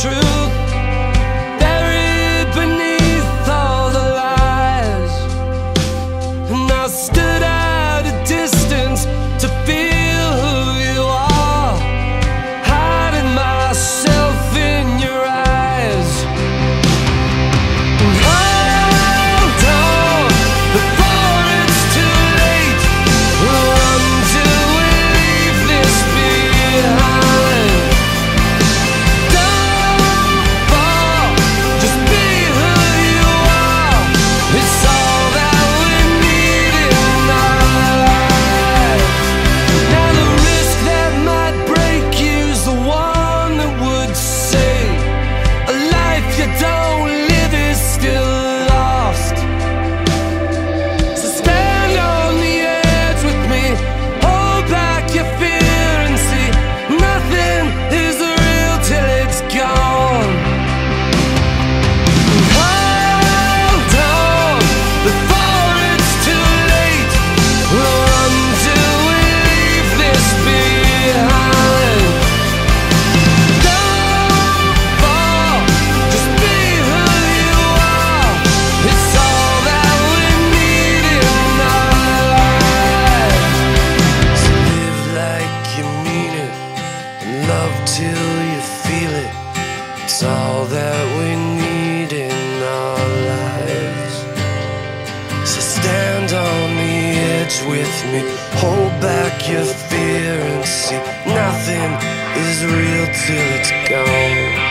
truth buried beneath all the lies. And I stood at a distance to feel who you are, hiding myself in your eyes. And hold on before it's too late. Run till we leave this behind. Don't fall, just be who you are. It's all that we need in our lives. Now the risk that might break you's the one that would say a life you don't live is still lost. So stand on the edge with me, hold back your fear and see nothing is real till it's gone. Hold on before it's too late. Run till we leave this behind. Don't fall, just be who you are. It's all that we need in our lives. So live like you mean it, and love till you feel it. It's all that we need in our lives. So stand on the edge with me, hold back your fear and see nothing is real till it's gone.